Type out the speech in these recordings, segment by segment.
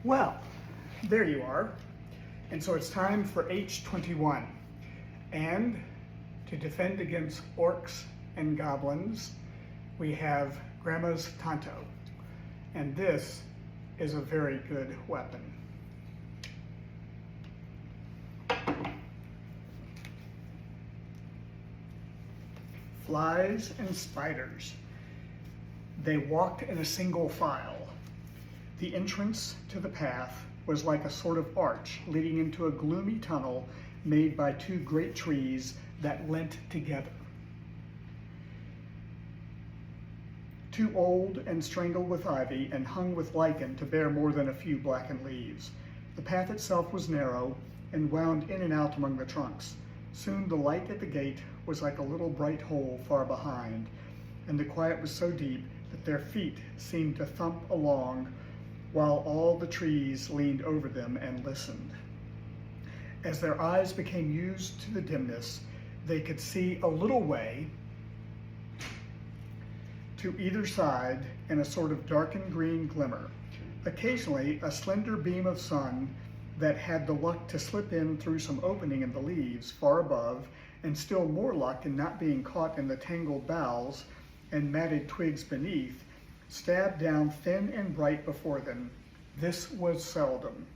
Well, there you are. And so it's time for H21. And to defend against orcs and goblins, we have Grandma's Tanto. And this is a very good weapon. Flies and spiders. They walked in a single file. The entrance to the path was like a sort of arch leading into a gloomy tunnel made by two great trees that leant together. Too old and strangled with ivy and hung with lichen to bear more than a few blackened leaves. The path itself was narrow and wound in and out among the trunks. Soon the light at the gate was like a little bright hole far behind, and the quiet was so deep that their feet seemed to thump along while all the trees leaned over them and listened. As their eyes became used to the dimness, they could see a little way to either side in a sort of darkened green glimmer. Occasionally, a slender beam of sun that had the luck to slip in through some opening in the leaves far above, and still more luck in not being caught in the tangled boughs and matted twigs beneath, stabbed down thin and bright before them. This was seldom,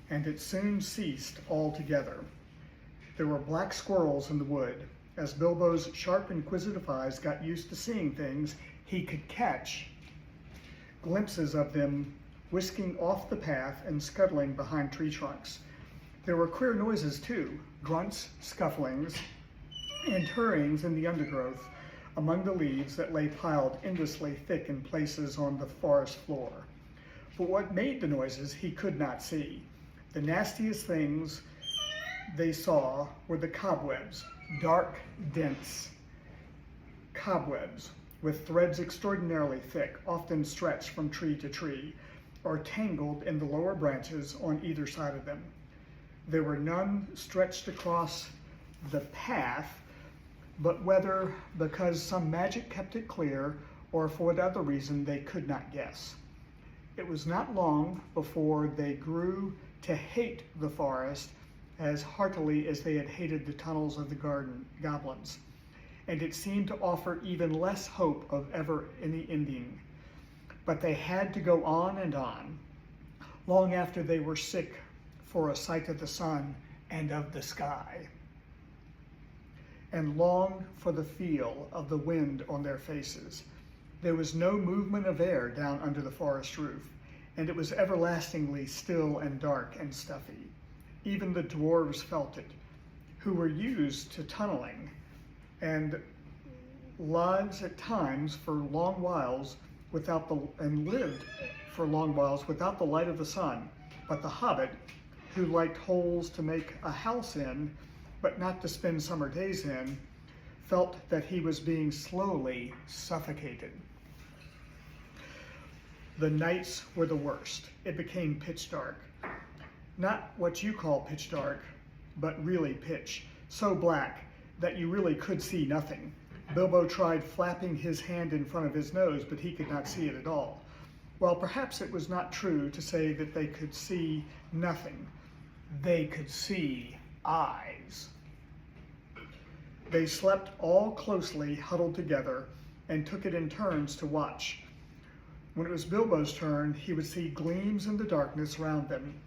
and it soon ceased altogether. There were black squirrels in the wood. As Bilbo's sharp, inquisitive eyes got used to seeing things, he could catch glimpses of them whisking off the path and scuttling behind tree trunks. There were queer noises too, grunts, scufflings, and hurryings in the undergrowth among the leaves that lay piled endlessly thick in places on the forest floor. But what made the noises he could not see. The nastiest things they saw were the cobwebs, dark, dense cobwebs with threads extraordinarily thick, often stretched from tree to tree, or tangled in the lower branches on either side of them. There were none stretched across the path, but whether because some magic kept it clear or for what other reason they could not guess. It was not long before they grew to hate the forest as heartily as they had hated the tunnels of the garden goblins, and it seemed to offer even less hope of ever any ending. But they had to go on and on, long after they were sick for a sight of the sun and of the sky, and longed for the feel of the wind on their faces. There was no movement of air down under the forest roof, and it was everlastingly still and dark and stuffy. Even the dwarves felt it, who were used to tunneling and lives at times for long whiles lived for long whiles without the light of the sun. But the hobbit, who liked holes to make a house in, but not to spend summer days in, felt that he was being slowly suffocated. The nights were the worst. It became pitch dark. Not what you call pitch dark, but really pitch, so black that you really could see nothing. Bilbo tried flapping his hand in front of his nose, but he could not see it at all. While perhaps it was not true to say that they could see nothing, they could see eyes. They slept all closely huddled together and took it in turns to watch. When it was Bilbo's turn, he would see gleams in the darkness around them,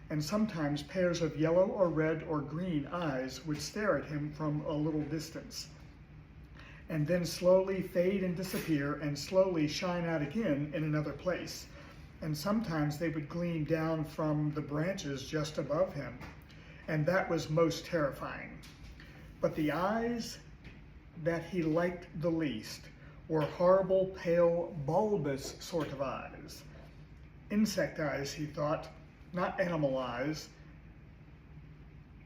and sometimes pairs of yellow or red or green eyes would stare at him from a little distance, and then slowly fade and disappear and slowly shine out again in another place. And sometimes they would gleam down from the branches just above him, and that was most terrifying. But the eyes that he liked the least were horrible, pale, bulbous sort of eyes. Insect eyes, he thought, not animal eyes,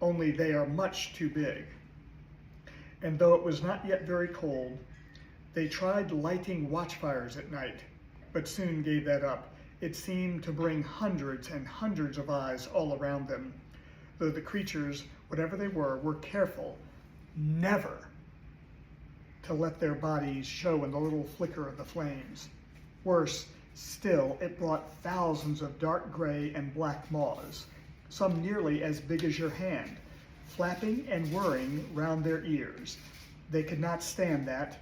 only they are much too big. And though it was not yet very cold, they tried lighting watchfires at night, but soon gave that up. It seemed to bring hundreds and hundreds of eyes all around them, though the creatures, whatever they were careful never to let their bodies show in the little flicker of the flames. Worse, Still, it brought thousands of dark gray and black moths, some nearly as big as your hand, flapping and whirring round their ears. They could not stand that,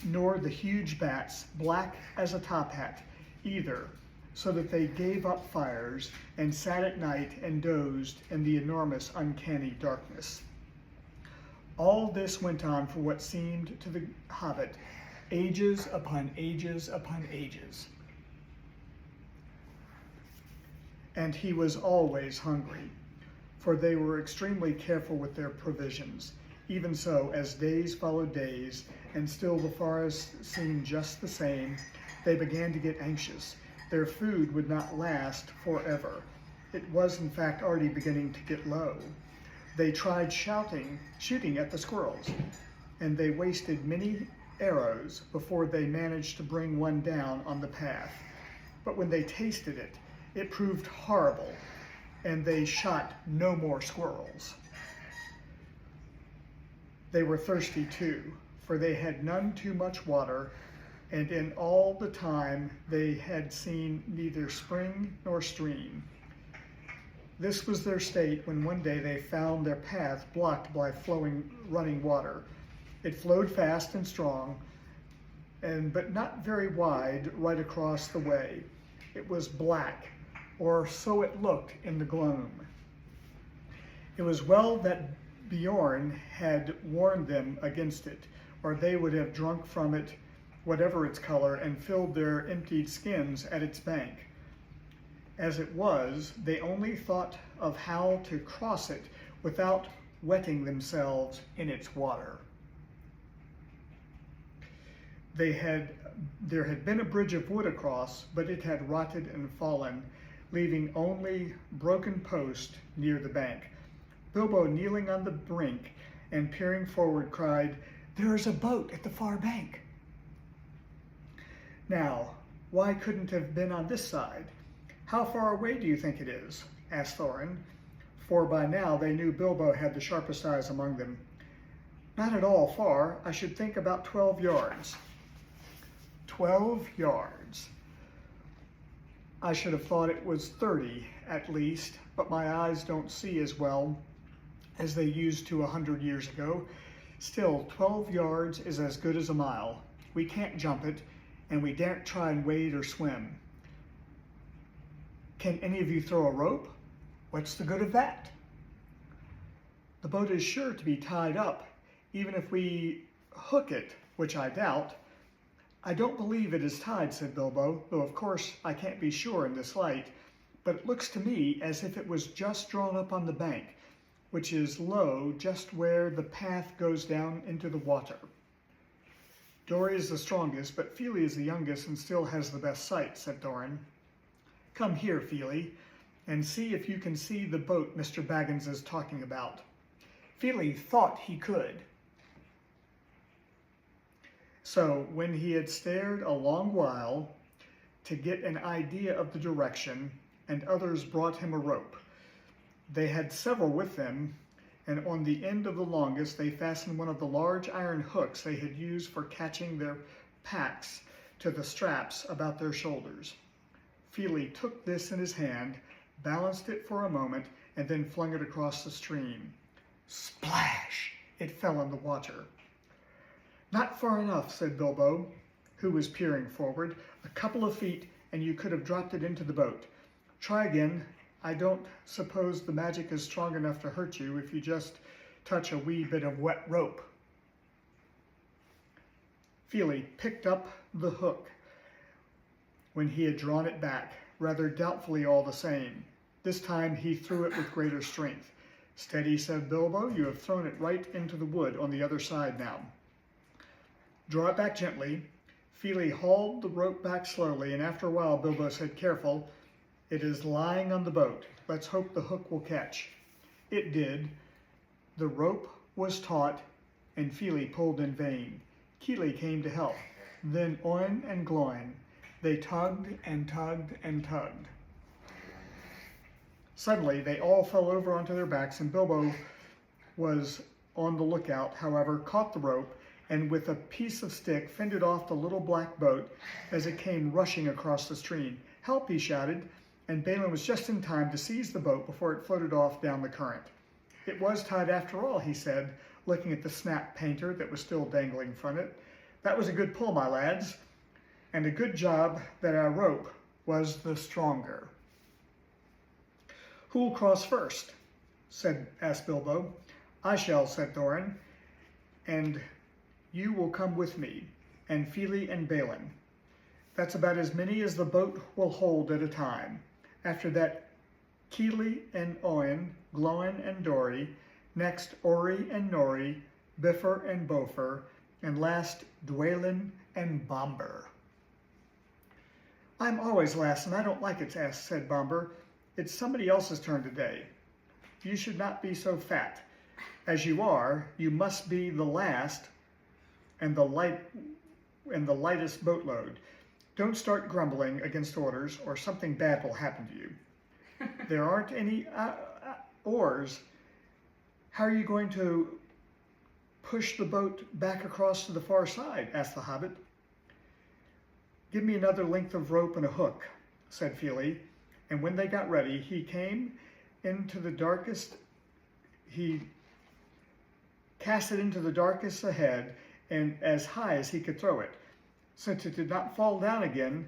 nor the huge bats, black as a top hat, either, so that they gave up fires and sat at night and dozed in the enormous, uncanny darkness. All this went on for what seemed to the hobbit ages upon ages upon ages. And he was always hungry, for they were extremely careful with their provisions. Even so, as days followed days, and still the forest seemed just the same, they began to get anxious. Their food would not last forever. It was, in fact, already beginning to get low. They tried shooting at the squirrels, and they wasted many arrows before they managed to bring one down on the path. But when they tasted it, it proved horrible, and they shot no more squirrels. They were thirsty too, for they had none too much water, and in all the time they had seen neither spring nor stream. This was their state when one day they found their path blocked by running water. It flowed fast and strong, but not very wide, right across the way. It was black, or so it looked in the gloom. It was well that Bjorn had warned them against it, or they would have drunk from it, whatever its color, and filled their emptied skins at its bank. As it was, they only thought of how to cross it without wetting themselves in its water. There had been a bridge of wood across, but it had rotted and fallen, leaving only broken post near the bank. Bilbo, kneeling on the brink and peering forward, cried, "There is a boat at the far bank." Now, why couldn't it have been on this side? "How far away do you think it is?" asked Thorin, for by now they knew Bilbo had the sharpest eyes among them. "Not at all far. I should think about 12 yards. 12 yards. I should have thought it was 30 at least, but my eyes don't see as well as they used to 100 years ago. Still, 12 yards is as good as a mile. We can't jump it, and we daren't try and wade or swim. Can any of you throw a rope? What's the good of that? The boat is sure to be tied up, even if we hook it, which I doubt." "I don't believe it is tied," said Bilbo, "though of course I can't be sure in this light, but it looks to me as if it was just drawn up on the bank, which is low just where the path goes down into the water. Dori is the strongest, but Fili is the youngest and still has the best sight," said Thorin. "Come here, Fili, and see if you can see the boat Mr. Baggins is talking about." Fili thought he could. So when he had stared a long while to get an idea of the direction, and others brought him a rope. They had several with them, and on the end of the longest they fastened one of the large iron hooks they had used for catching their packs to the straps about their shoulders. Fili took this in his hand, balanced it for a moment, and then flung it across the stream. Splash! It fell in the water. "Not far enough," said Bilbo, who was peering forward. "A couple of feet, and you could have dropped it into the boat. Try again. I don't suppose the magic is strong enough to hurt you if you just touch a wee bit of wet rope." Fili picked up the hook when he had drawn it back, rather doubtfully all the same. This time he threw it with greater strength. "Steady," said Bilbo. "You have thrown it right into the wood on the other side now. Draw it back gently." Fili hauled the rope back slowly, and after a while Bilbo said, "Careful, it is lying on the boat. Let's hope the hook will catch." It did. The rope was taut, and Fili pulled in vain. Kili came to help. Then Oin and Gloin. They tugged and tugged and tugged. Suddenly they all fell over onto their backs, and Bilbo was on the lookout, however, caught the rope and with a piece of stick fended off the little black boat as it came rushing across the stream. "Help!" he shouted, and Balin was just in time to seize the boat before it floated off down the current. "It was tied after all," he said, looking at the snap painter that was still dangling from it. "That was a good pull, my lads, and a good job that our rope was the stronger." "Who'll cross first?" asked Bilbo. "I shall," said Thorin, "and you will come with me, and Fili and Balin. That's about as many as the boat will hold at a time. After that, Kili and Oin, Glóin and Dori, next Ori and Nori, Bifur and Bofur, and last Dwalin and Bombur." "I'm always last, and I don't like it," said Bombur. "It's somebody else's turn today. You should not be so fat. As you are, you must be the last and the lightest boatload. Don't start grumbling against orders, or something bad will happen to you." "There aren't any oars. How are you going to push the boat back across to the far side?" asked the hobbit. "Give me another length of rope and a hook," said Fili, and when they got ready, he cast it into the darkest ahead and as high as he could throw it. Since it did not fall down again,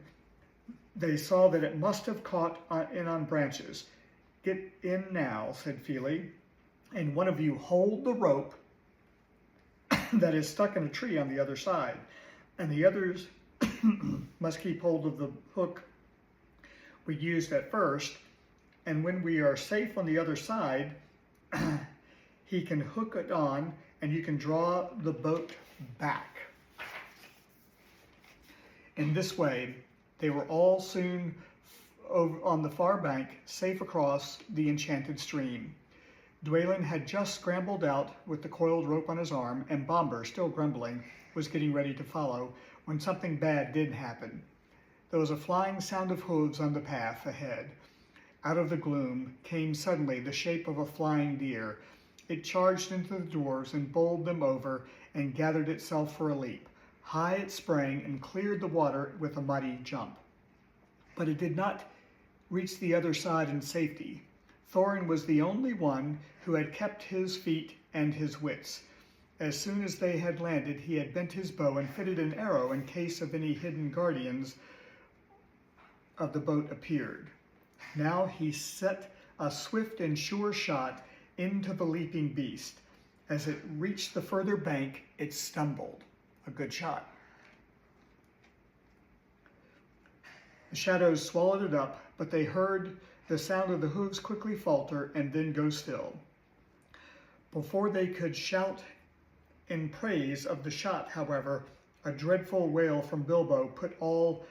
they saw that it must have caught in on branches. "Get in now," said Fili, "and one of you hold the rope that is stuck in a tree on the other side, and the others must keep hold of the hook we used at first, and when we are safe on the other side, he can hook it on and you can draw the boat back." In this way, they were all soon over on the far bank, safe across the enchanted stream. Dwalin had just scrambled out with the coiled rope on his arm, and Bombur, still grumbling, was getting ready to follow, when something bad did happen. There was a flying sound of hooves on the path ahead. Out of the gloom came suddenly the shape of a flying deer. It charged into the dwarves and bowled them over and gathered itself for a leap. High it sprang and cleared the water with a mighty jump. But it did not reach the other side in safety. Thorin was the only one who had kept his feet and his wits. As soon as they had landed, he had bent his bow and fitted an arrow in case of any hidden guardians of the boat appeared. Now he set a swift and sure shot into the leaping beast. As it reached the further bank, it stumbled. A good shot. The shadows swallowed it up, but they heard the sound of the hooves quickly falter and then go still. Before they could shout in praise of the shot, however, a dreadful wail from Bilbo put all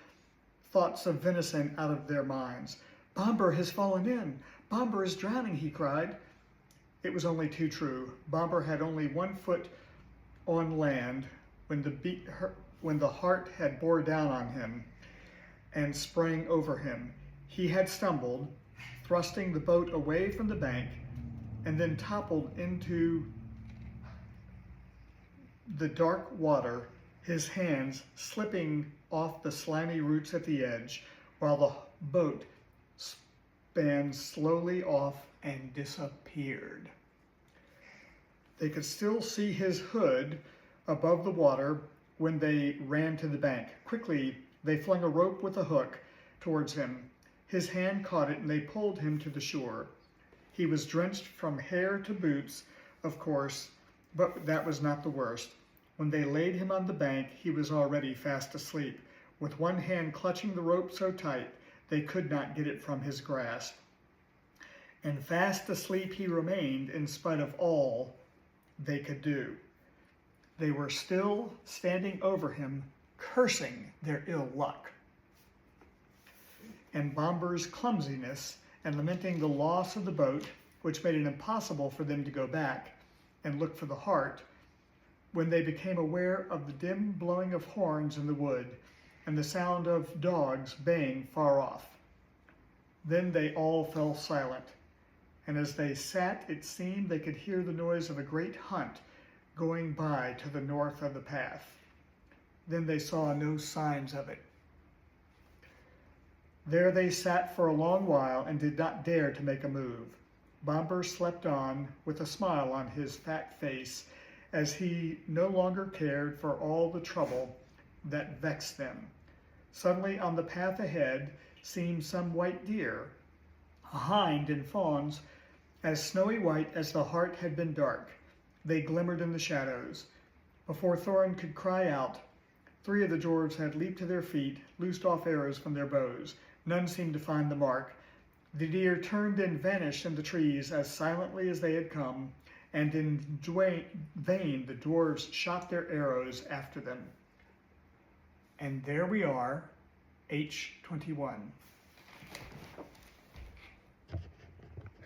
thoughts of venison out of their minds. "Bombur has fallen in! Bombur is drowning!" he cried. It was only too true. Bombur had only 1 foot on land when the heart had bore down on him and sprang over him. He had stumbled, thrusting the boat away from the bank, and then toppled into the dark water, his hands slipping off the slimy roots at the edge, while the boat span slowly off and disappeared. They could still see his hood above the water when they ran to the bank. Quickly, they flung a rope with a hook towards him. His hand caught it, and they pulled him to the shore. He was drenched from hair to boots, of course, but that was not the worst. When they laid him on the bank, he was already fast asleep, with one hand clutching the rope so tight they could not get it from his grasp. And fast asleep he remained in spite of all they could do. They were still standing over him, cursing their ill luck and Bombur's clumsiness, and lamenting the loss of the boat, which made it impossible for them to go back and look for the heart, when they became aware of the dim blowing of horns in the wood and the sound of dogs baying far off. Then they all fell silent, and as they sat, it seemed they could hear the noise of a great hunt going by to the north of the path. Then they saw no signs of it. There they sat for a long while and did not dare to make a move. Bomber slept on with a smile on his fat face, as he no longer cared for all the trouble that vexed them. Suddenly on the path ahead seemed some white deer, a hind and fawns, as snowy white as the heart had been dark. They glimmered in the shadows. Before Thorin could cry out, 3 of the dwarves had leaped to their feet, loosed off arrows from their bows. None seemed to find the mark. The deer turned and vanished in the trees as silently as they had come, and in vain the dwarves shot their arrows after them. And there we are, H21.